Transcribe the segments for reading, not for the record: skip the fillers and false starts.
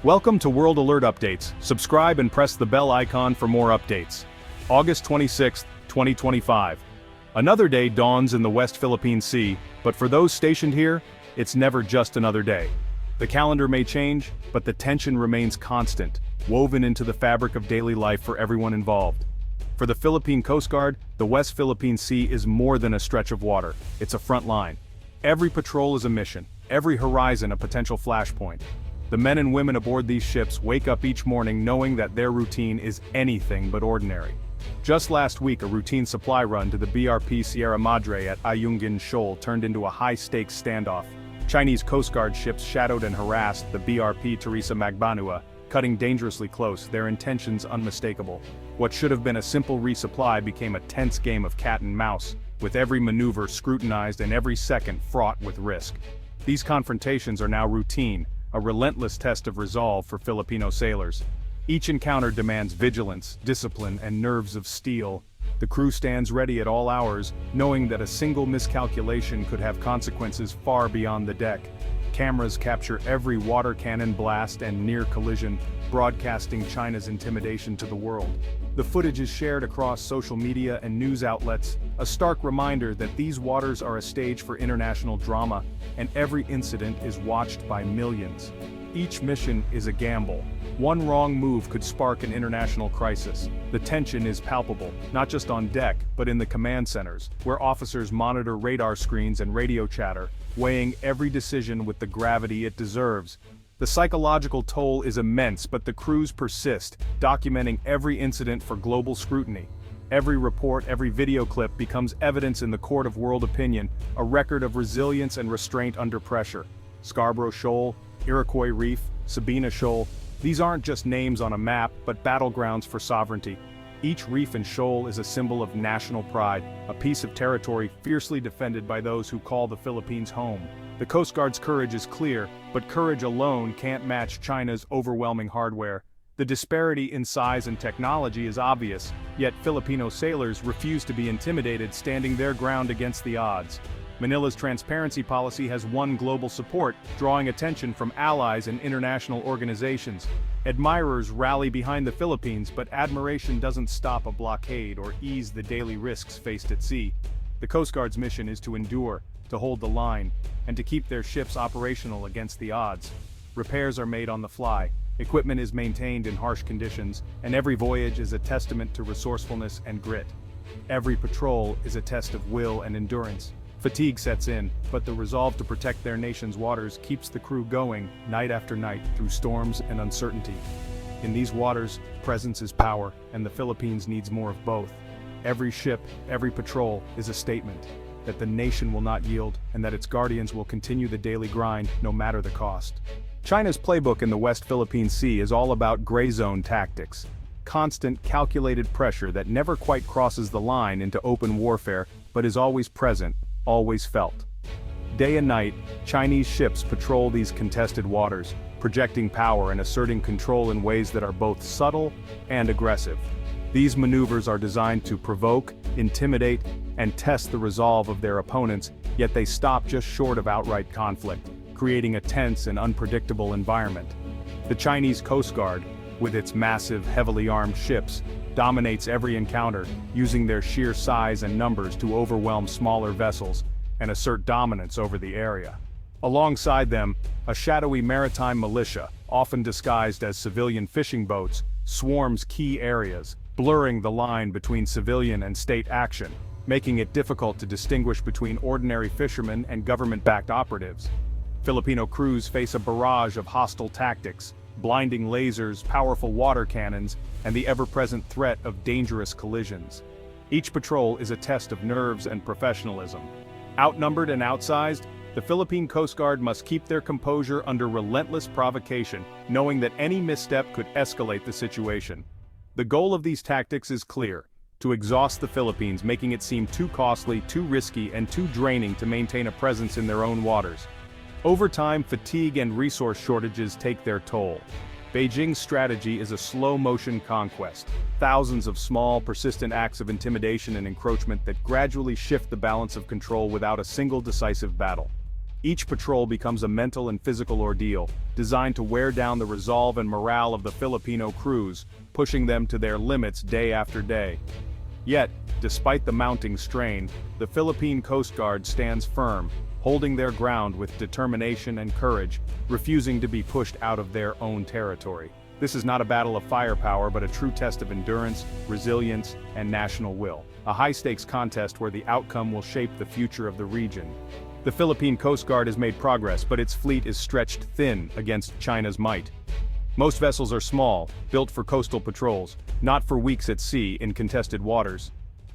Welcome to World Alert Updates. Subscribe and press the bell icon for more updates. August 26, 2025. Another day dawns in the West Philippine Sea, but for those stationed here, it's never just another day. The calendar may change, but the tension remains constant, woven into the fabric of daily life for everyone involved. For the Philippine Coast Guard, the West Philippine Sea is more than a stretch of water, it's a front line. Every patrol is a mission, every horizon a potential flashpoint. The men and women aboard these ships wake up each morning knowing that their routine is anything but ordinary. Just last week, a routine supply run to the BRP Sierra Madre at Ayungin Shoal turned into a high-stakes standoff. Chinese Coast Guard ships shadowed and harassed the BRP Teresa Magbanua, cutting dangerously close, their intentions unmistakable. What should have been a simple resupply became a tense game of cat and mouse, with every maneuver scrutinized and every second fraught with risk. These confrontations are now routine, a relentless test of resolve for Filipino sailors. Each encounter demands vigilance, discipline, and nerves of steel. The crew stands ready at all hours, knowing that a single miscalculation could have consequences far beyond the deck. Cameras capture every water cannon blast and near collision, broadcasting China's intimidation to the world. The footage is shared across social media and news outlets, a stark reminder that these waters are a stage for international drama, and every incident is watched by millions. Each mission is a gamble. One wrong move could spark an international crisis. The tension is palpable, not just on deck, but in the command centers, where officers monitor radar screens and radio chatter, weighing every decision with the gravity it deserves. The psychological toll is immense, but the crews persist, documenting every incident for global scrutiny. Every report, every video clip becomes evidence in the court of world opinion, a record of resilience and restraint under pressure. Scarborough Shoal, Iroquois Reef, Sabina Shoal, these aren't just names on a map, but battlegrounds for sovereignty. Each reef and shoal is a symbol of national pride, a piece of territory fiercely defended by those who call the Philippines home. The Coast Guard's courage is clear, but courage alone can't match China's overwhelming hardware. The disparity in size and technology is obvious, yet Filipino sailors refuse to be intimidated, standing their ground against the odds. Manila's transparency policy has won global support, drawing attention from allies and international organizations. Admirers rally behind the Philippines, but admiration doesn't stop a blockade or ease the daily risks faced at sea. The Coast Guard's mission is to endure, to hold the line, and to keep their ships operational against the odds. Repairs are made on the fly, equipment is maintained in harsh conditions, and every voyage is a testament to resourcefulness and grit. Every patrol is a test of will and endurance. Fatigue sets in, but the resolve to protect their nation's waters keeps the crew going night after night through storms and uncertainty. In these waters, presence is power, and the Philippines needs more of both. Every ship, every patrol is a statement that the nation will not yield and that its guardians will continue the daily grind no matter the cost. China's playbook in the West Philippine Sea is all about gray zone tactics. Constant, calculated pressure that never quite crosses the line into open warfare, but is always present, always felt. Day and night, Chinese ships patrol these contested waters, projecting power and asserting control in ways that are both subtle and aggressive. These maneuvers are designed to provoke, intimidate, and test the resolve of their opponents, yet they stop just short of outright conflict, creating a tense and unpredictable environment. The Chinese Coast Guard, with its massive, heavily armed ships, dominates every encounter, using their sheer size and numbers to overwhelm smaller vessels and assert dominance over the area. Alongside them, a shadowy maritime militia, often disguised as civilian fishing boats, swarms key areas, blurring the line between civilian and state action, making it difficult to distinguish between ordinary fishermen and government-backed operatives. Filipino crews face a barrage of hostile tactics, blinding lasers, powerful water cannons, and the ever-present threat of dangerous collisions. Each patrol is a test of nerves and professionalism. Outnumbered and outsized, the Philippine Coast Guard must keep their composure under relentless provocation, knowing that any misstep could escalate the situation. The goal of these tactics is clear: to exhaust the Philippines, making it seem too costly, too risky, and too draining to maintain a presence in their own waters. Over time, fatigue and resource shortages take their toll. Beijing's strategy is a slow-motion conquest, thousands of small, persistent acts of intimidation and encroachment that gradually shift the balance of control without a single decisive battle. Each patrol becomes a mental and physical ordeal, designed to wear down the resolve and morale of the Filipino crews, pushing them to their limits day after day. Yet, despite the mounting strain, the Philippine Coast Guard stands firm, holding their ground with determination and courage, refusing to be pushed out of their own territory. This is not a battle of firepower but a true test of endurance, resilience, and national will. A high-stakes contest where the outcome will shape the future of the region. The Philippine Coast Guard has made progress, but its fleet is stretched thin against China's might. Most vessels are small, built for coastal patrols, not for weeks at sea in contested waters.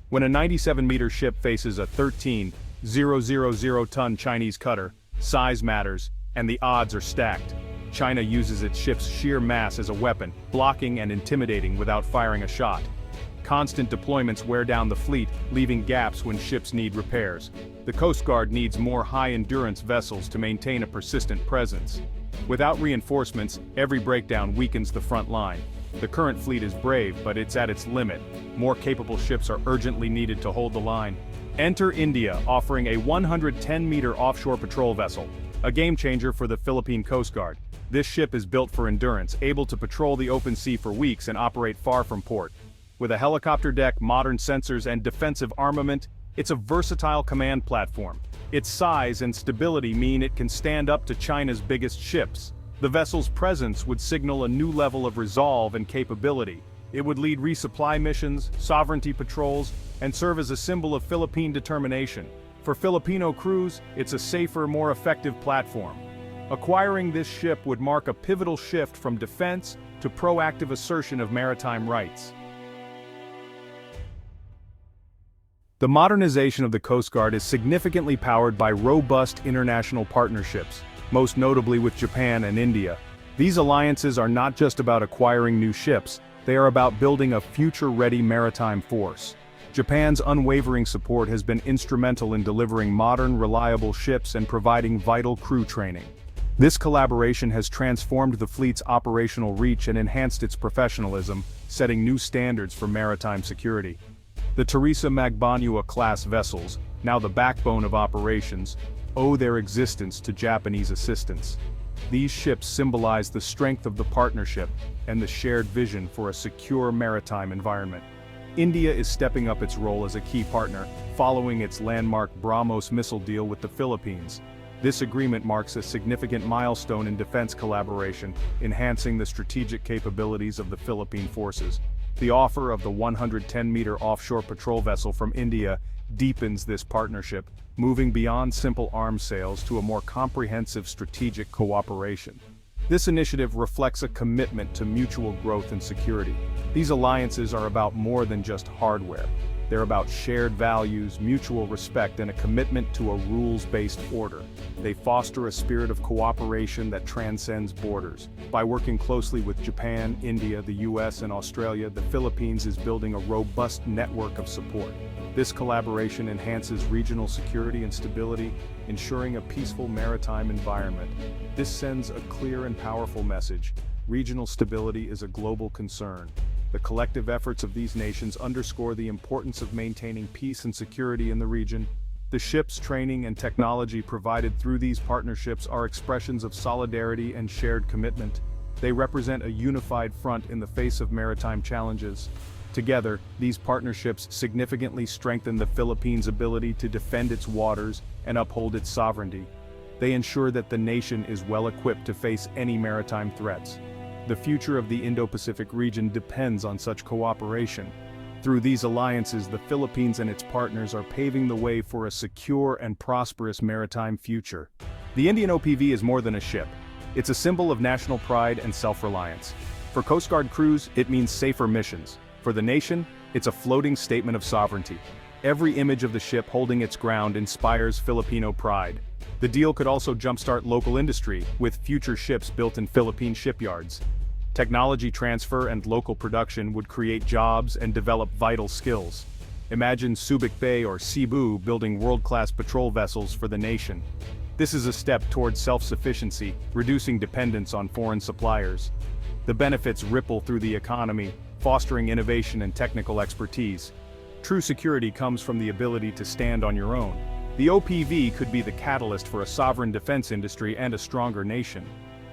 When a 97-meter ship faces a 13,000-ton Chinese cutter, size matters, and the odds are stacked. China uses its ship's sheer mass as a weapon, blocking and intimidating without firing a shot. Constant deployments wear down the fleet, leaving gaps when ships need repairs. The Coast Guard needs more high-endurance vessels to maintain a persistent presence. Without reinforcements, every breakdown weakens the front line. The current fleet is brave, but it's at its limit. More capable ships are urgently needed to hold the line. Enter India, offering a 110-meter offshore patrol vessel, a game-changer for the Philippine Coast Guard. This ship is built for endurance, able to patrol the open sea for weeks and operate far from port. With a helicopter deck, modern sensors, and defensive armament, it's a versatile command platform. Its size and stability mean it can stand up to China's biggest ships. The vessel's presence would signal a new level of resolve and capability. It would lead resupply missions, sovereignty patrols, and serve as a symbol of Philippine determination. For Filipino crews, it's a safer, more effective platform. Acquiring this ship would mark a pivotal shift from defense to proactive assertion of maritime rights. The modernization of the Coast Guard is significantly powered by robust international partnerships, most notably with Japan and India. These alliances are not just about acquiring new ships, they are about building a future-ready maritime force. Japan's unwavering support has been instrumental in delivering modern, reliable ships and providing vital crew training. This collaboration has transformed the fleet's operational reach and enhanced its professionalism, setting new standards for maritime security. The Teresa Magbanua-class vessels, now the backbone of operations, owe their existence to Japanese assistance. These ships symbolize the strength of the partnership and the shared vision for a secure maritime environment. India is stepping up its role as a key partner, following its landmark BrahMos missile deal with the Philippines. This agreement marks a significant milestone in defense collaboration, enhancing the strategic capabilities of the Philippine forces. The offer of the 110-meter offshore patrol vessel from India deepens this partnership, moving beyond simple arms sales to a more comprehensive strategic cooperation. This initiative reflects a commitment to mutual growth and security. These alliances are about more than just hardware. They're about shared values, mutual respect, and a commitment to a rules-based order. They foster a spirit of cooperation that transcends borders. By working closely with Japan, India, the US, and Australia, the Philippines is building a robust network of support. This collaboration enhances regional security and stability, ensuring a peaceful maritime environment. This sends a clear and powerful message. Regional stability is a global concern. The collective efforts of these nations underscore the importance of maintaining peace and security in the region. The ships, training, and technology provided through these partnerships are expressions of solidarity and shared commitment. They represent a unified front in the face of maritime challenges. Together, these partnerships significantly strengthen the Philippines' ability to defend its waters and uphold its sovereignty. They ensure that the nation is well equipped to face any maritime threats. The future of the Indo-Pacific region depends on such cooperation. Through these alliances, the Philippines and its partners are paving the way for a secure and prosperous maritime future. The Indian OPV is more than a ship. It's a symbol of national pride and self-reliance. For Coast Guard crews, it means safer missions. For the nation, it's a floating statement of sovereignty. Every image of the ship holding its ground inspires Filipino pride. The deal could also jumpstart local industry, with future ships built in Philippine shipyards. Technology transfer and local production would create jobs and develop vital skills. Imagine Subic Bay or Cebu building world-class patrol vessels for the nation. This is a step towards self-sufficiency, reducing dependence on foreign suppliers. The benefits ripple through the economy, fostering innovation and technical expertise. True security comes from the ability to stand on your own. The OPV could be the catalyst for a sovereign defense industry and a stronger nation.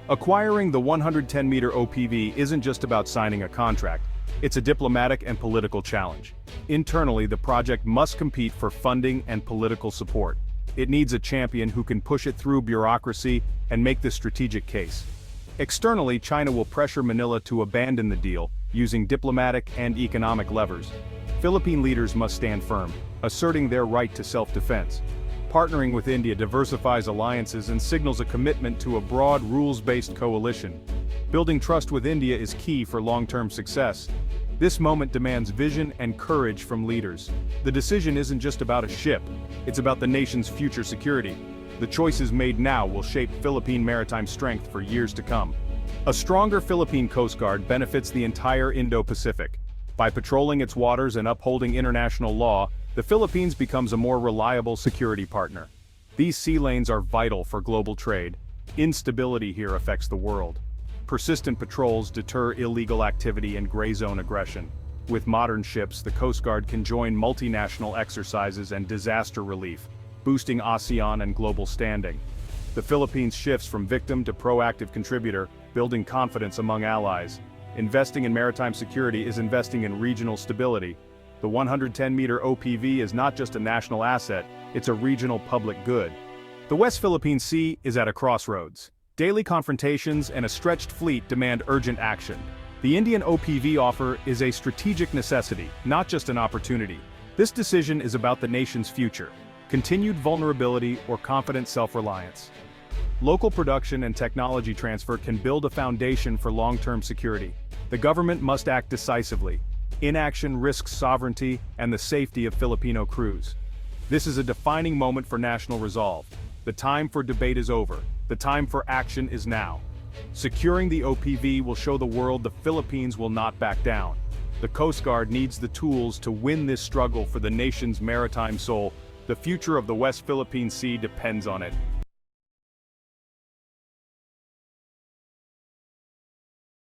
Acquiring the 110-meter OPV isn't just about signing a contract, it's a diplomatic and political challenge. Internally, the project must compete for funding and political support. It needs a champion who can push it through bureaucracy and make the strategic case. Externally, China will pressure Manila to abandon the deal, using diplomatic and economic levers. Philippine leaders must stand firm, asserting their right to self-defense. Partnering with India diversifies alliances and signals a commitment to a broad rules-based coalition. Building trust with India is key for long-term success. This moment demands vision and courage from leaders. The decision isn't just about a ship, it's about the nation's future security. The choices made now will shape Philippine maritime strength for years to come. A stronger Philippine Coast Guard benefits the entire Indo-Pacific. By patrolling its waters and upholding international law, the Philippines becomes a more reliable security partner. These sea lanes are vital for global trade. Instability here affects the world. Persistent patrols deter illegal activity and gray zone aggression. With modern ships, the Coast Guard can join multinational exercises and disaster relief, boosting ASEAN and global standing. The Philippines shifts from victim to proactive contributor, building confidence among allies. Investing in maritime security is investing in regional stability. The 110-meter OPV is not just a national asset, it's a regional public good. The West Philippine Sea is at a crossroads. Daily confrontations and a stretched fleet demand urgent action. The Indian OPV offer is a strategic necessity, not just an opportunity. This decision is about the nation's future, continued vulnerability or confident self-reliance. Local production and technology transfer can build a foundation for long-term security. The government must act decisively. Inaction risks sovereignty and the safety of Filipino crews. This is a defining moment for national resolve. The time for debate is over. The time for action is now. Securing the OPV will show the world the Philippines will not back down. The Coast Guard needs the tools to win this struggle for the nation's maritime soul. The future of the West Philippine Sea depends on it.